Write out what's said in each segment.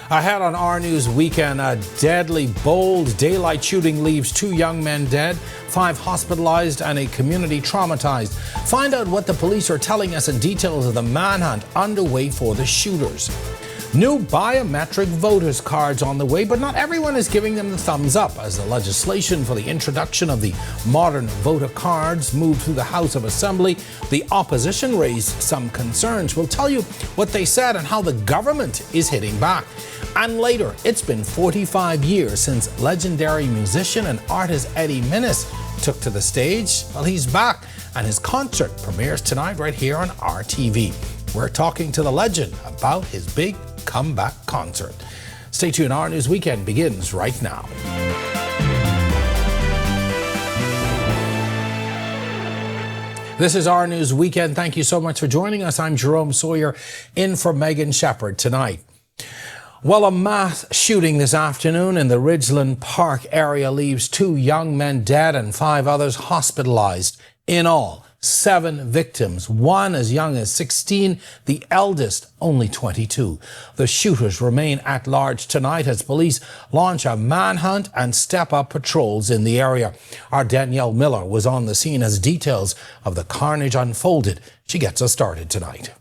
Ahead on Our News Weekend, a deadly, bold daylight shooting leaves 2 young men dead, 5 hospitalized and a community traumatized. Find out what the police are telling us and details of the manhunt underway for the shooters. New biometric voters cards on the way, but not everyone is giving them the thumbs up as the legislation for the introduction of the modern voter cards moved through the House of Assembly. The opposition raised some concerns. We'll tell you what they said and how the government is hitting back. And later, it's been 45 years since legendary musician and artist Eddie Minnis took to the stage. Well, he's back, and his concert premieres tonight right here on RTV. We're talking to the legend about his big comeback concert. Stay tuned. Our News Weekend begins right now. This is Our News Weekend. Thank you so much for joining us. I'm Jerome Sawyer, in for Megan Shepherd tonight. Well, a mass shooting this afternoon in the Ridgeland Park area leaves 2 young men dead and 5 others hospitalized. In all, 7 victims, one as young as 16, the eldest only 22. The shooters remain at large tonight as police launch a manhunt and step up patrols in the area. Our Danielle Miller was on the scene as details of the carnage unfolded. She gets us started tonight.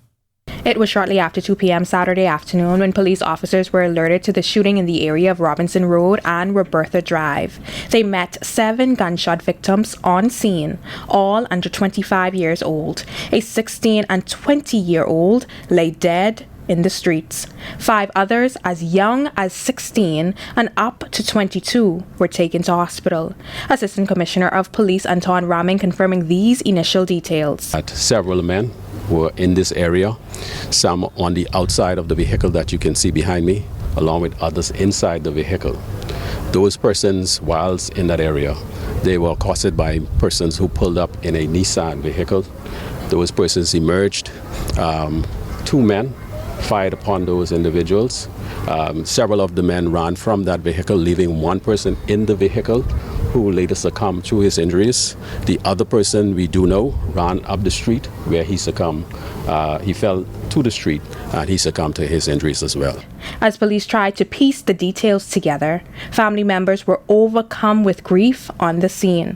It was shortly after 2 p.m. Saturday afternoon when police officers were alerted to the shooting in the area of Robinson Road and Roberta Drive. They met 7 gunshot victims on scene, all under 25 years old. A 16 and 20-year-old lay dead in the streets. 5 others as young as 16 and up to 22 were taken to hospital. Assistant Commissioner of Police Anton Ramming confirming these initial details. Several men were in this area, some on the outside of the vehicle that you can see behind me, along with others inside the vehicle. Those persons, whilst in that area, they were accosted by persons who pulled up in a Nissan vehicle. Those persons emerged. 2 men fired upon those individuals. Several of the men ran from that vehicle, leaving 1 person in the vehicle who later succumbed to his injuries. The other person, we do know, ran up the street where he succumbed. He fell to the street and he succumbed to his injuries as well. As police tried to piece the details together, family members were overcome with grief on the scene.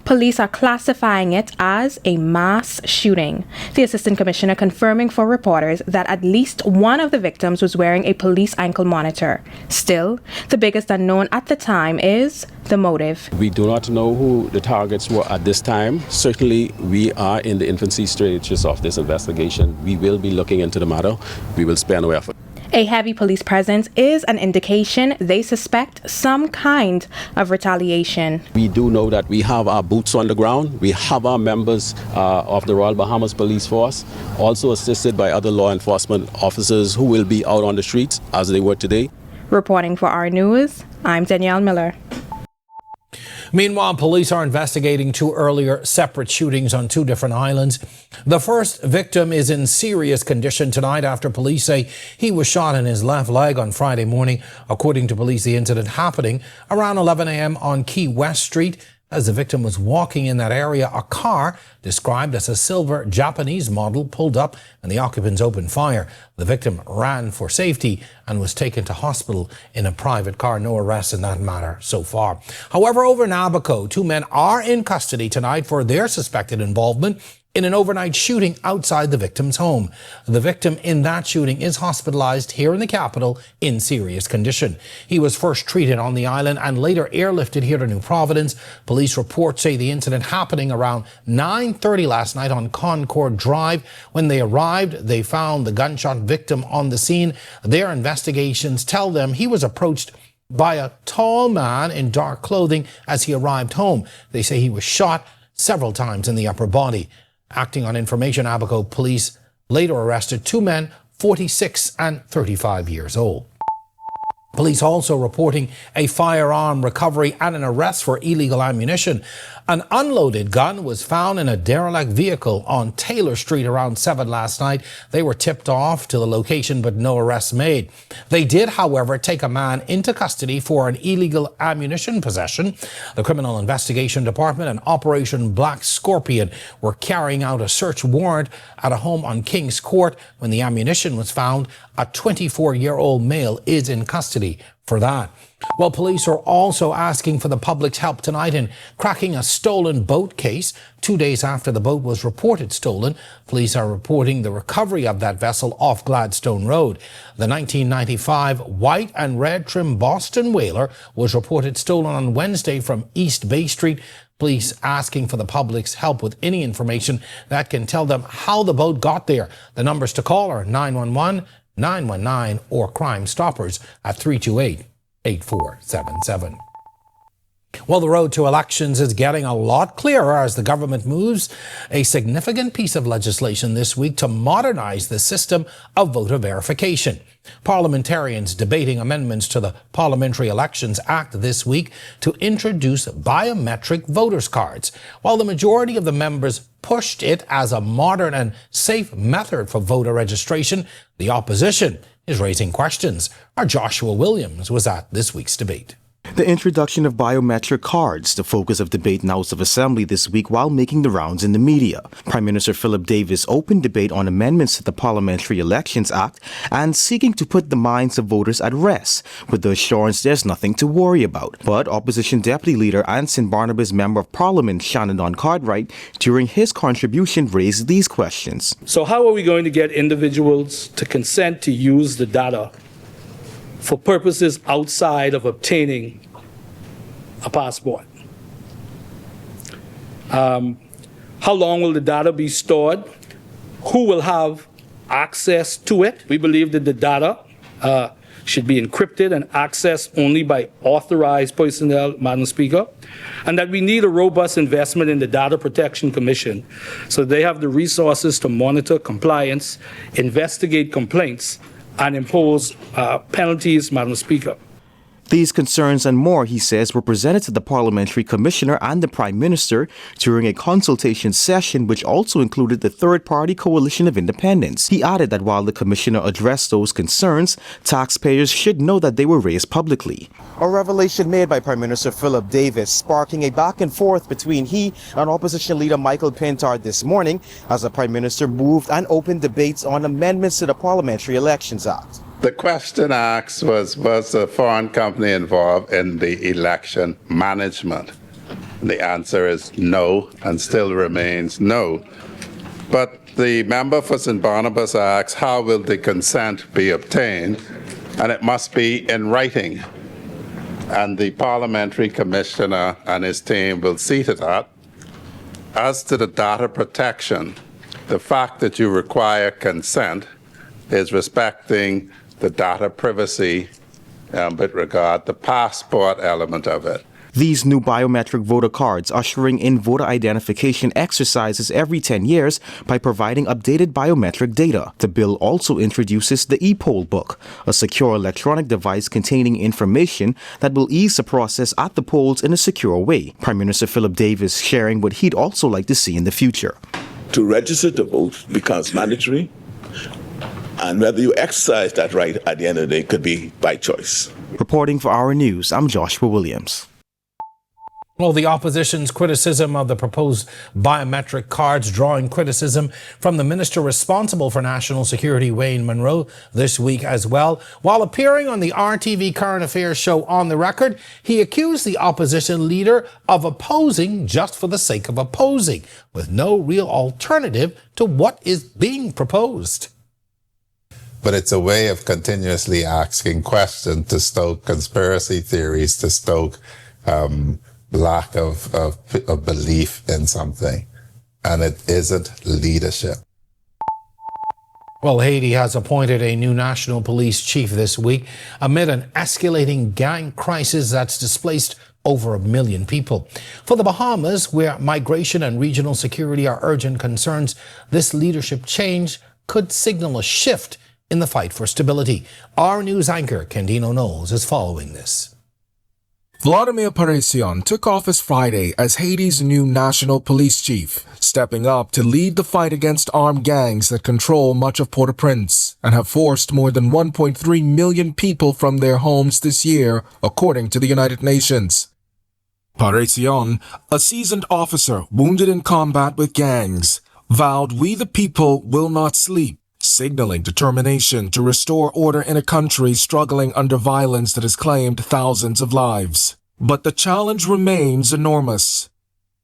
Police are classifying it as a mass shooting. The Assistant Commissioner confirming for reporters that at least one of the victims was wearing a police ankle monitor. Still, the biggest unknown at the time is the motive. We do not know who the targets were at this time. Certainly, we are in the infancy stages of this investigation. We will be looking into the matter. We will spare no effort. A heavy police presence is an indication they suspect some kind of retaliation. We do know that we have our boots on the ground. We have our members of the Royal Bahamas Police Force, also assisted by other law enforcement officers who will be out on the streets as they were today. Reporting for Our News, I'm Danielle Miller. Meanwhile, police are investigating 2 earlier separate shootings on 2 different islands. The first victim is in serious condition tonight after police say he was shot in his left leg on Friday morning. According to police, the incident happening around 11 a.m. on Key West Street. As the victim was walking in that area, a car described as a silver Japanese model pulled up and the occupants opened fire. The victim ran for safety and was taken to hospital in a private car. No arrests in that matter so far. However, over in Abaco, 2 men are in custody tonight for their suspected involvement in an overnight shooting outside the victim's home. The victim in that shooting is hospitalized here in the capital in serious condition. He was first treated on the island and later airlifted here to New Providence. Police reports say the incident happening around 9:30 last night on Concord Drive. When they arrived, they found the gunshot victim on the scene. Their investigations tell them he was approached by a tall man in dark clothing as he arrived home. They say he was shot several times in the upper body. Acting on information, Abaco police later arrested 2 men, 46 and 35 years old. Police also reporting a firearm recovery and an arrest for illegal ammunition. An unloaded gun was found in a derelict vehicle on Taylor Street around 7 last night. They were tipped off to the location, but no arrests made. They did, however, take a man into custody for an illegal ammunition possession. The Criminal Investigation Department and Operation Black Scorpion were carrying out a search warrant at a home on King's Court when the ammunition was found. A 24-year-old male is in custody for that. Well, police are also asking for the public's help tonight in cracking a stolen boat case. 2 days after the boat was reported stolen, police are reporting the recovery of that vessel off Gladstone Road. The 1995 white and red trim Boston whaler was reported stolen on Wednesday from East Bay Street. Police asking for the public's help with any information that can tell them how the boat got there. The numbers to call are 911, 919 or Crime Stoppers at 328-8477. Well, the road to elections is getting a lot clearer as the government moves a significant piece of legislation this week to modernize the system of voter verification. Parliamentarians debating amendments to the Parliamentary Elections Act this week to introduce biometric voters' cards. While the majority of the members pushed it as a modern and safe method for voter registration, the opposition is raising questions. Our Joshua Williams was at this week's debate. The introduction of biometric cards, the focus of debate in the House of Assembly this week while making the rounds in the media. Prime Minister Philip Davis opened debate on amendments to the Parliamentary Elections Act and seeking to put the minds of voters at rest with the assurance there's nothing to worry about. But Opposition Deputy Leader and St. Barnabas Member of Parliament Shannon Cartwright, during his contribution, raised these questions. So how are we going to get individuals to consent to use the data for purposes outside of obtaining a passport? How long will the data be stored? Who will have access to it? We believe that the data should be encrypted and accessed only by authorized personnel, Madam Speaker, and that we need a robust investment in the Data Protection Commission so they have the resources to monitor compliance, investigate complaints, and impose penalties, Madam Speaker. These concerns and more, he says, were presented to the Parliamentary Commissioner and the Prime Minister during a consultation session which also included the third-party Coalition of Independents. He added that while the Commissioner addressed those concerns, taxpayers should know that they were raised publicly. A revelation made by Prime Minister Philip Davis, sparking a back and forth between he and Opposition Leader Michael Pintard this morning as the Prime Minister moved and opened debates on amendments to the Parliamentary Elections Act. The question asked was a foreign company involved in the election management? The answer is no, and still remains no. But the member for St. Barnabas asks, how will the consent be obtained? And it must be in writing. And the Parliamentary Commissioner and his team will see to that. As to the data protection, the fact that you require consent is respecting the data privacy with regard to the passport element of it. These new biometric voter cards ushering in voter identification exercises every 10 years by providing updated biometric data. The bill also introduces the e-poll book, a secure electronic device containing information that will ease the process at the polls in a secure way. Prime Minister Philip Davis sharing what he'd also like to see in the future. To register to vote becomes mandatory, and whether you exercise that right at the end of the day could be by choice. Reporting for Our News, I'm Joshua Williams. Well, the opposition's criticism of the proposed biometric cards drawing criticism from the minister responsible for national security, Wayne Munro, this week as well. While appearing on the RTV Current Affairs show On the Record, he accused the opposition leader of opposing just for the sake of opposing, with no real alternative to what is being proposed. But it's a way of continuously asking questions to stoke conspiracy theories, to stoke lack of belief in something. And it isn't leadership. Well, Haiti has appointed a new national police chief this week amid an escalating gang crisis that's displaced over 1 million people. For the Bahamas, where migration and regional security are urgent concerns, this leadership change could signal a shift in the fight for stability. Our news anchor, Candino Knowles, is following this. Vladimir Parisian took office Friday as Haiti's new national police chief, stepping up to lead the fight against armed gangs that control much of Port-au-Prince and have forced more than 1.3 million people from their homes this year, according to the United Nations. Parisian, a seasoned officer wounded in combat with gangs, vowed "We the people will not sleep," signaling determination to restore order in a country struggling under violence that has claimed thousands of lives. But the challenge remains enormous.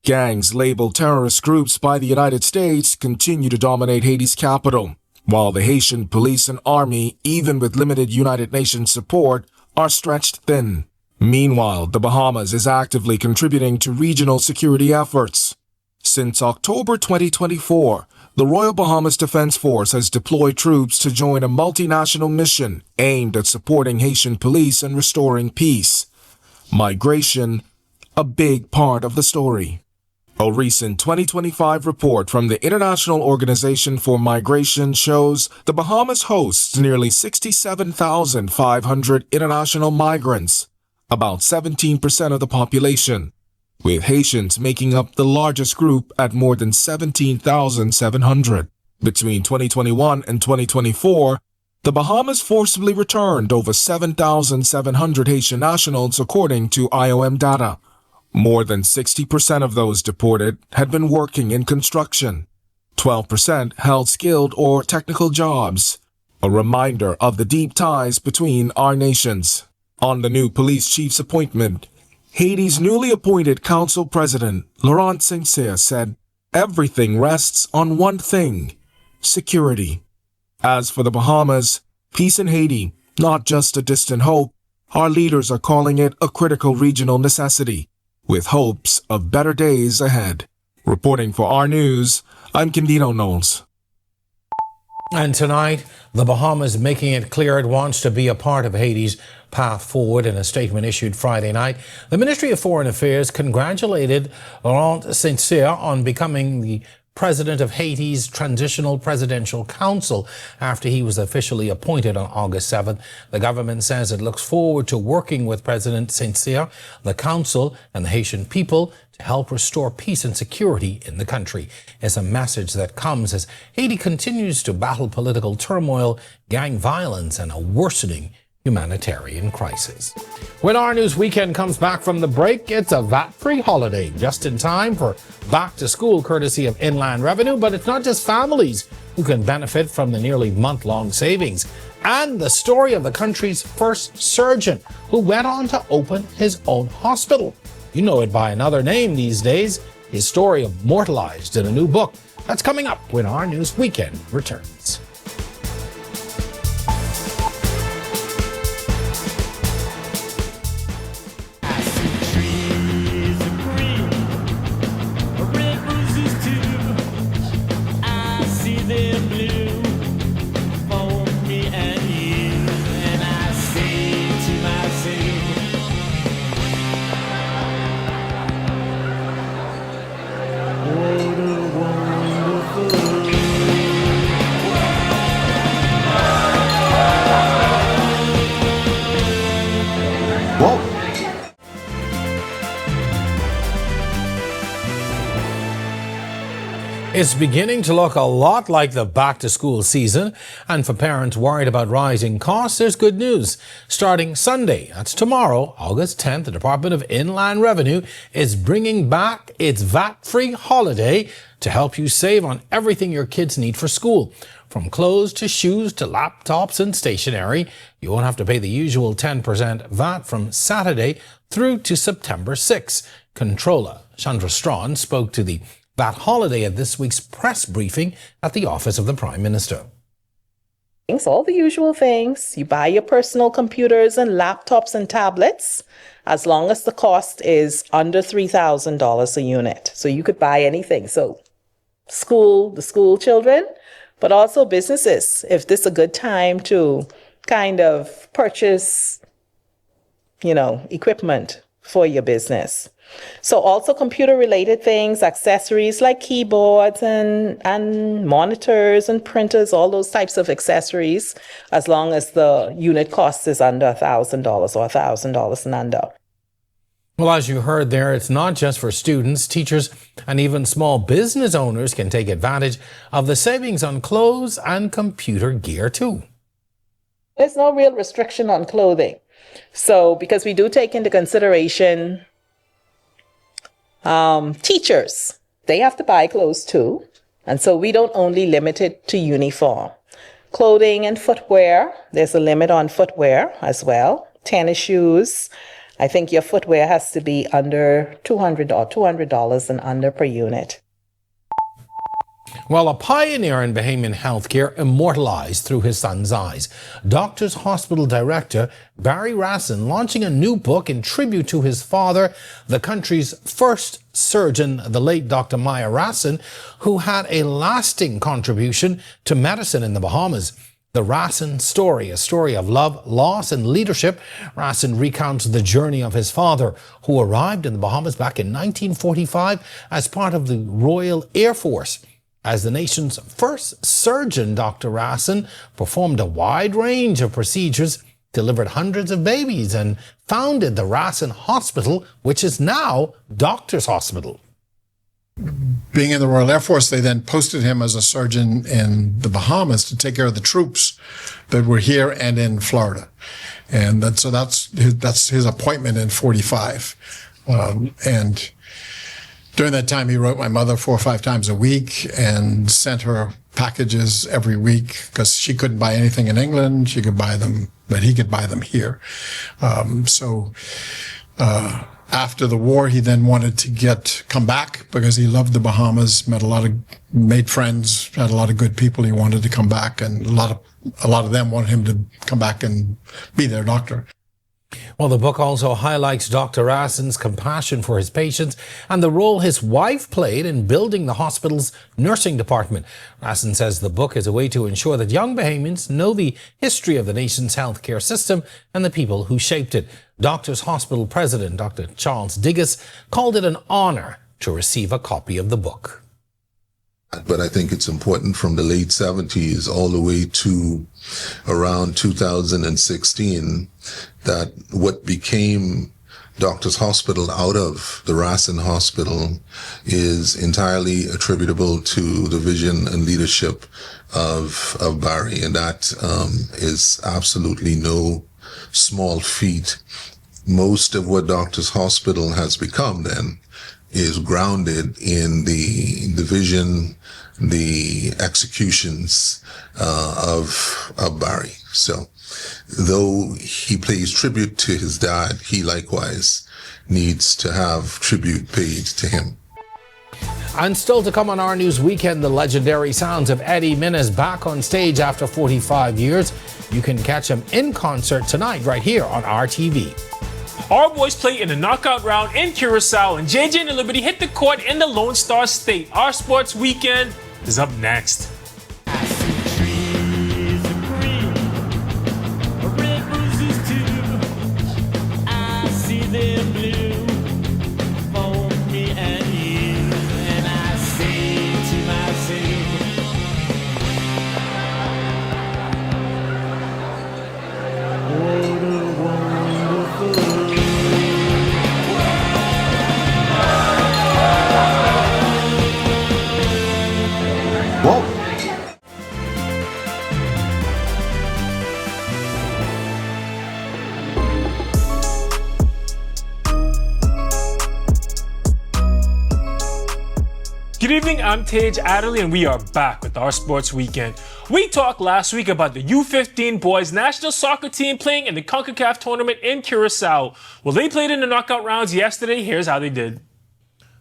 Gangs labeled terrorist groups by the United States continue to dominate Haiti's capital, while the Haitian police and army, even with limited United Nations support, are stretched thin. Meanwhile, the Bahamas is actively contributing to regional security efforts. Since October 2024, the Royal Bahamas Defense Force has deployed troops to join a multinational mission aimed at supporting Haitian police and restoring peace. Migration, a big part of the story. A recent 2025 report from the International Organization for Migration shows the Bahamas hosts nearly 67,500 international migrants, about 17% of the population, with Haitians making up the largest group at more than 17,700. Between 2021 and 2024, the Bahamas forcibly returned over 7,700 Haitian nationals, according to IOM data. More than 60% of those deported had been working in construction. 12% held skilled or technical jobs, a reminder of the deep ties between our nations. On the new police chief's appointment, Haiti's newly appointed council president, Laurent Sincere, said, "Everything rests on one thing: security." As for the Bahamas, peace in Haiti, not just a distant hope, our leaders are calling it a critical regional necessity, with hopes of better days ahead. Reporting for Our News, I'm Candino Knowles. And tonight, the Bahamas making it clear it wants to be a part of Haiti's path forward. In a statement issued Friday night, the Ministry of Foreign Affairs congratulated Laurent Sincere on becoming the president of Haiti's Transitional Presidential Council after he was officially appointed on August 7th. The government says it looks forward to working with President Sincere, the council, and the Haitian people to help restore peace and security in the country. It's a message that comes as Haiti continues to battle political turmoil, gang violence, and a worsening humanitarian crisis. When Our News Weekend comes back from the break, it's a VAT-free holiday, just in time for back to school, courtesy of Inland Revenue. But it's not just families who can benefit from the nearly month-long savings. And the story of the country's first surgeon who went on to open his own hospital. You know it by another name these days. His story immortalized in a new book. That's coming up when Our News Weekend returns. It's beginning to look a lot like the back-to-school season, and for parents worried about rising costs, there's good news. Starting Sunday, that's tomorrow, August 10th, the Department of Inland Revenue is bringing back its VAT-free holiday to help you save on everything your kids need for school. From clothes to shoes to laptops and stationery, you won't have to pay the usual 10% VAT from Saturday through to September 6. Controller Chandra Strawn spoke to the VAT holiday at this week's press briefing at the Office of the Prime Minister. All the usual things. You buy your personal computers and laptops and tablets, as long as the cost is under $3,000 a unit. So you could buy anything. So the school children, but also businesses. If this is a good time to kind of purchase, equipment for your business. So also computer-related things, accessories like keyboards and monitors and printers, all those types of accessories, as long as the unit cost is under $1,000 or $1,000 and under. Well, as you heard there, it's not just for students. Teachers and even small business owners can take advantage of the savings on clothes and computer gear too. There's no real restriction on clothing. So because we do take into consideration teachers, they have to buy clothes too. And so we don't only limit it to uniform. Clothing and footwear, there's a limit on footwear as well. Tennis shoes, I think your footwear has to be under $200 and under per unit. Well, a pioneer in Bahamian healthcare immortalized through his son's eyes. Doctors Hospital Director Barry Rassin launching a new book in tribute to his father, the country's first surgeon, the late Dr. Maya Rassin, who had a lasting contribution to medicine in the Bahamas. The Rassin story, a story of love, loss, and leadership. Rassin recounts the journey of his father, who arrived in the Bahamas back in 1945 as part of the Royal Air Force. As the nation's first surgeon, Dr. Rassin performed a wide range of procedures, delivered hundreds of babies, and founded the Rassin Hospital, which is now Doctors Hospital. Being in the Royal Air Force, they then posted him as a surgeon in the Bahamas to take care of the troops that were here and in Florida. And that's his appointment in 45. And during that time, he wrote my mother 4 or 5 times a week and sent her packages every week because she couldn't buy anything in England. She could buy them, but he could buy them here. After the war, he then wanted to come back because he loved the Bahamas, made friends, had a lot of good people. He wanted to come back, and a lot of them wanted him to come back and be their doctor. Well, the book also highlights Dr. Rassin's compassion for his patients and the role his wife played in building the hospital's nursing department. Rassin says the book is a way to ensure that young Bahamians know the history of the nation's healthcare system and the people who shaped it. Doctors Hospital President Dr. Charles Digges called it an honor to receive a copy of the book. But I think it's important from the late 70s all the way to around 2016 that what became Doctors Hospital out of the Rassin Hospital is entirely attributable to the vision and leadership of Barry. And that is absolutely no small feat. Most of what Doctors Hospital has become then is grounded in the vision, the executions of Barry. So though he pays tribute to his dad, he likewise needs to have tribute paid to him. And still to come on Our News Weekend, the legendary sounds of Eddie Minnis back on stage after 45 years. You can catch him in concert tonight right here on RTV. Our boys play in the knockout round in Curacao, and JJ and the Liberty hit the court in the Lone Star State. Our sports weekend is up next. Good evening, I'm Tage Adderley, and we are back with our sports weekend. We talked last week about the U15 boys national soccer team playing in the CONCACAF tournament in Curacao. Well, they played in the knockout rounds yesterday. Here's how they did.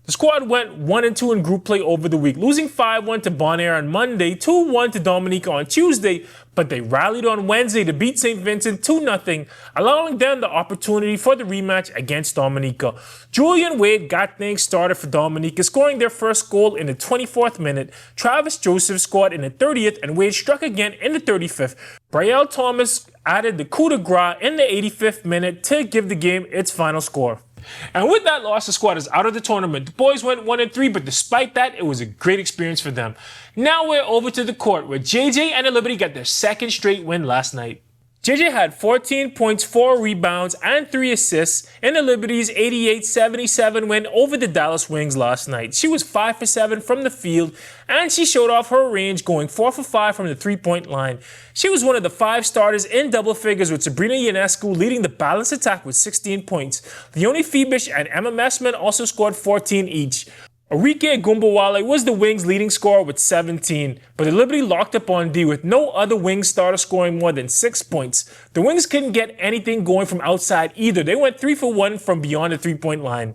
The squad went 1-2 in group play over the week, losing 5-1 to Bonaire on Monday, 2-1 to Dominica on Tuesday, but they rallied on Wednesday to beat St. Vincent 2-0, allowing them the opportunity for the rematch against Dominica. Julian Wade got things started for Dominica, scoring their first goal in the 24th minute. Travis Joseph scored in the 30th, and Wade struck again in the 35th. Brielle Thomas added the coup de grace in the 85th minute to give the game its final score. And with that loss, the squad is out of the tournament. The boys went 1-3, but despite that, it was a great experience for them. Now we're over to the court, where JJ and the Liberty got their second straight win last night. JJ had 14 points, 4 rebounds, and 3 assists in the Liberty's 88-77 win over the Dallas Wings last night. She was 5 for 7 from the field, and she showed off her range, going 4 for 5 from the three-point line. She was one of the 5 starters in double figures, with Sabrina Ionescu leading the balanced attack with 16 points. Leonie Fibish and Emma Messman also scored 14 each. Arike Gumbawale was the Wings' leading scorer with 17, but the Liberty locked up on D with no other Wings starter scoring more than 6 points. The Wings couldn't get anything going from outside either. They went 3 for 1 from beyond the three-point line.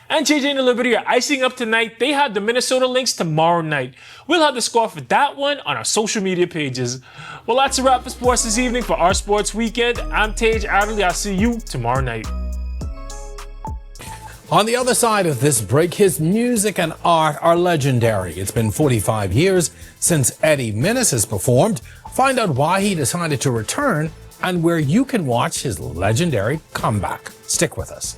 And JJ and the Liberty are icing up tonight. They have the Minnesota Lynx tomorrow night. We'll have the score for that one on our social media pages. Well, that's a wrap for sports this evening for our Sports Weekend. I'm Tage Adderley. I'll see you tomorrow night. On the other side of this break, his music and art are legendary. It's been 45 years since Eddie Minnis has performed. Find out why he decided to return and where you can watch his legendary comeback. Stick with us.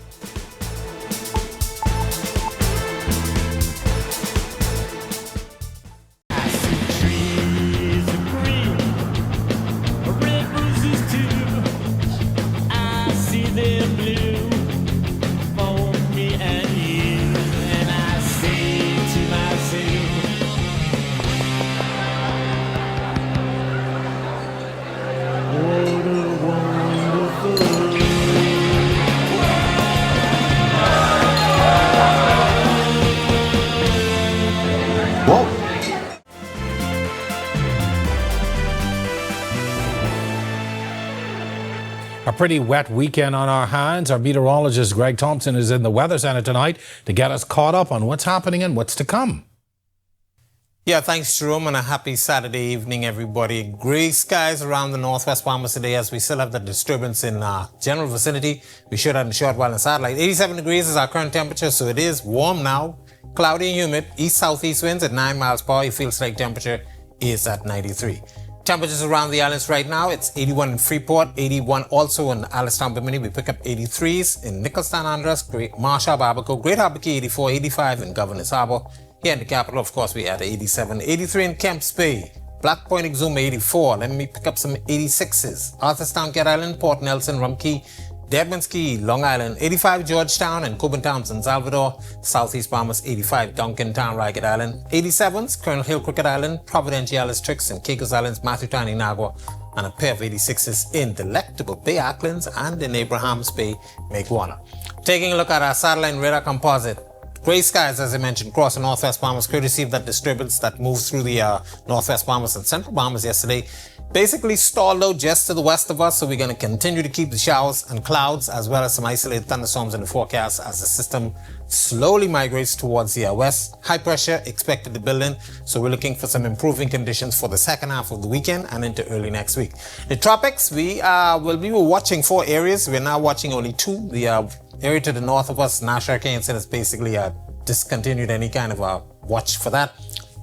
A pretty wet weekend on our hands. Our meteorologist Greg Thompson is in the Weather Center tonight to get us caught up on what's happening and what's to come. Yeah, thanks, Jerome, and a happy Saturday evening, everybody. Gray skies around the northwest Bahamas today as we still have the disturbance in general vicinity. We should have in a short while in satellite. 87 degrees is our current temperature, so it is warm now. Cloudy and humid. East-southeast winds at 9 miles per hour. Your field strike temperature is at 93. Temperatures around the islands right now, it's 81 in Freeport, 81 also in Alistown, Bimini. We pick up 83s in Nicholstown, Andros, Great Marshall, Abaco, Great Harbor Key, 84, 85 in Governor's Harbor. Here in the capital, of course, we had 87, 83 in Kemps Bay, Black Point Exuma, 84. Let me pick up some 86s. Arthurstown, Cat Island, Port Nelson, Rumkey, Deadman's Key, Long Island, 85 Georgetown and Copenhagen, San Salvador, Southeast Bahamas, 85 Duncantown, Ragged Island, 87s, Colonel Hill, Crooked Island, Providenciales, Tricks and Caicos Islands, Mathutan, Inagua, and a pair of 86s in Delectable Bay, Acklands, and in Abrahams Bay, Maguana. Taking a look at our satellite radar composite. Gray skies, as I mentioned, across the northwest Bahamas, courtesy of that disturbance that moved through the northwest Bahamas and central Bahamas yesterday. Basically stalled out just to the west of us, so we're going to continue to keep the showers and clouds as well as some isolated thunderstorms in the forecast as the system slowly migrates towards the west. High pressure expected to build in, so we're looking for some improving conditions for the second half of the weekend and into early next week. The tropics, we were watching 4 areas. We're now watching only 2. The area to the north of us, National Hurricane Center, has basically discontinued any kind of watch for that.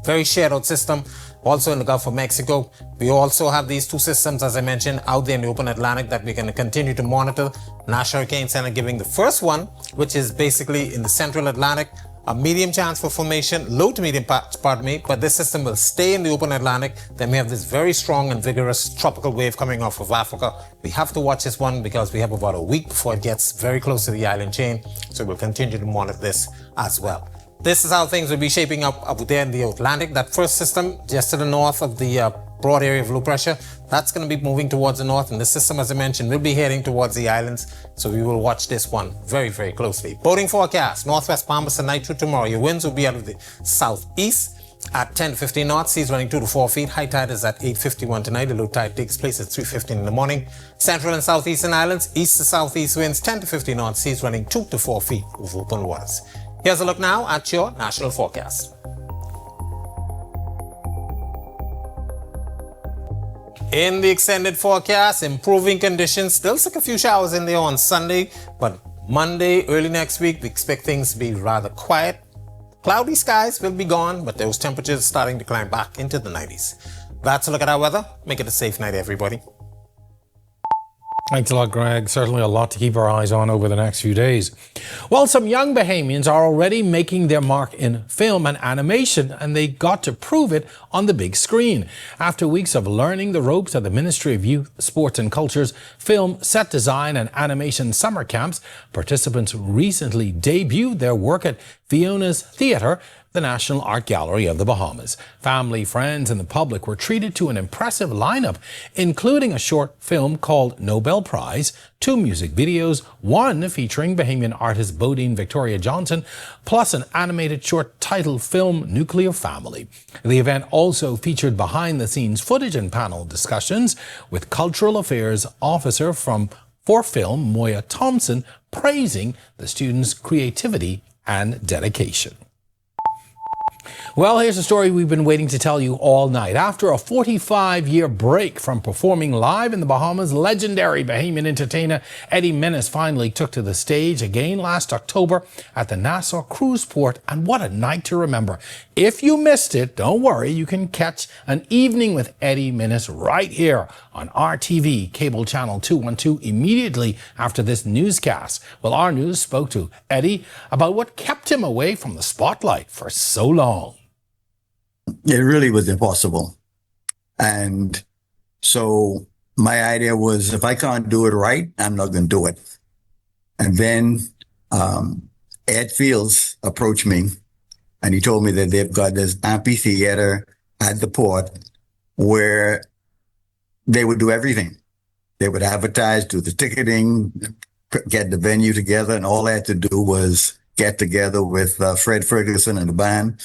Very shared out system. Also in the Gulf of Mexico, we also have these 2 systems, as I mentioned, out there in the open Atlantic that we're going to continue to monitor. National Hurricane Center giving the first one, which is basically in the central Atlantic, a medium chance for formation, low to medium, but this system will stay in the open Atlantic. Then we have this very strong and vigorous tropical wave coming off of Africa. We have to watch this one because we have about a week before it gets very close to the island chain. So we'll continue to monitor this as well. This is how things will be shaping up there in the Atlantic. That first system just to the north of the broad area of low pressure, that's going to be moving towards the north. And the system, as I mentioned, will be heading towards the islands. So we will watch this one very, very closely. Boating forecast, northwest Bahamas tonight through tomorrow. Your winds will be out of the southeast at 10 to 15 knots. Seas running 2 to 4 feet. High tide is at 8:51 tonight. The low tide takes place at 3:15 in the morning. Central and southeastern islands, east to southeast winds 10 to 15 knots. Seas running 2 to 4 feet of open waters. Here's a look now at your national forecast. In the extended forecast, improving conditions. Still stick a few showers in there on Sunday, but Monday, early next week, we expect things to be rather quiet. Cloudy skies will be gone, but those temperatures starting to climb back into the 90s. That's a look at our weather. Make it a safe night, everybody. Thanks a lot, Greg. Certainly a lot to keep our eyes on over the next few days. Well, some young Bahamians are already making their mark in film and animation, and they got to prove it on the big screen. After weeks of learning the ropes at the Ministry of Youth, Sports and Culture's film, set design and animation summer camps, participants recently debuted their work at Fiona's Theatre, the National Art Gallery of the Bahamas. Family, friends, and the public were treated to an impressive lineup, including a short film called Nobel Prize, 2 music videos, one featuring Bahamian artist Bodine Victoria Johnson, plus an animated short titled film Nuclear Family. The event also featured behind-the-scenes footage and panel discussions with Cultural Affairs Officer for film, Moya Thompson, praising the students' creativity and dedication. Well, here's a story we've been waiting to tell you all night. After a 45-year break from performing live in the Bahamas, legendary Bahamian entertainer Eddie Minnis finally took to the stage again last October at the Nassau Cruise Port, and what a night to remember. If you missed it, don't worry, you can catch an evening with Eddie Minnis right here on RTV, cable channel 212, immediately after this newscast. Well, our news spoke to Eddie about what kept him away from the spotlight for so long. It really was impossible. And so my idea was, if I can't do it right, I'm not going to do it. And then Ed Fields approached me, and he told me that they've got this amphitheater at the port where they would do everything. They would advertise, do the ticketing, get the venue together, and all I had to do was get together with Fred Ferguson and the band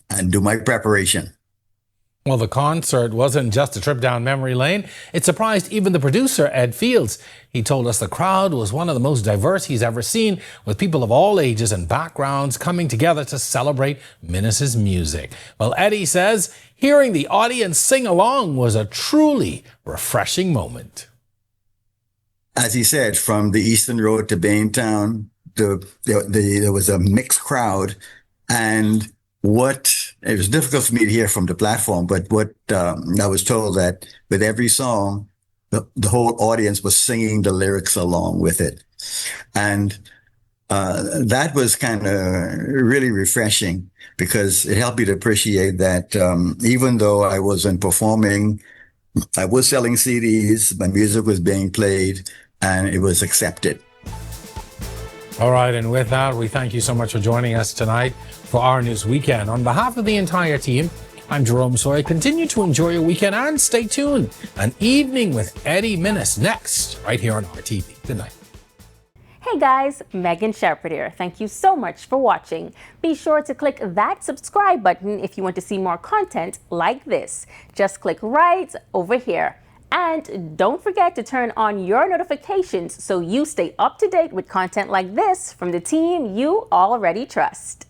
and do my preparation. Well, the concert wasn't just a trip down memory lane. It surprised even the producer, Ed Fields. He told us the crowd was one of the most diverse he's ever seen, with people of all ages and backgrounds coming together to celebrate Minnis's music. Well, Eddie says hearing the audience sing along was a truly refreshing moment. As he said, from the Eastern Road to Baintown, there was a mixed crowd, and it was difficult for me to hear from the platform, but what I was told that with every song, the whole audience was singing the lyrics along with it. And that was kind of really refreshing, because it helped me to appreciate that even though I wasn't performing, I was selling CDs, my music was being played, and it was accepted. All right, and with that, we thank you so much for joining us tonight for Our News Weekend. On behalf of the entire team, I'm Jerome Sawyer. Continue to enjoy your weekend and stay tuned. An evening with Eddie Minnis next, right here on RTV. Good night. Hey guys, Megan Shepherd here. Thank you so much for watching. Be sure to click that subscribe button if you want to see more content like this. Just click right over here. And don't forget to turn on your notifications so you stay up to date with content like this from the team you already trust.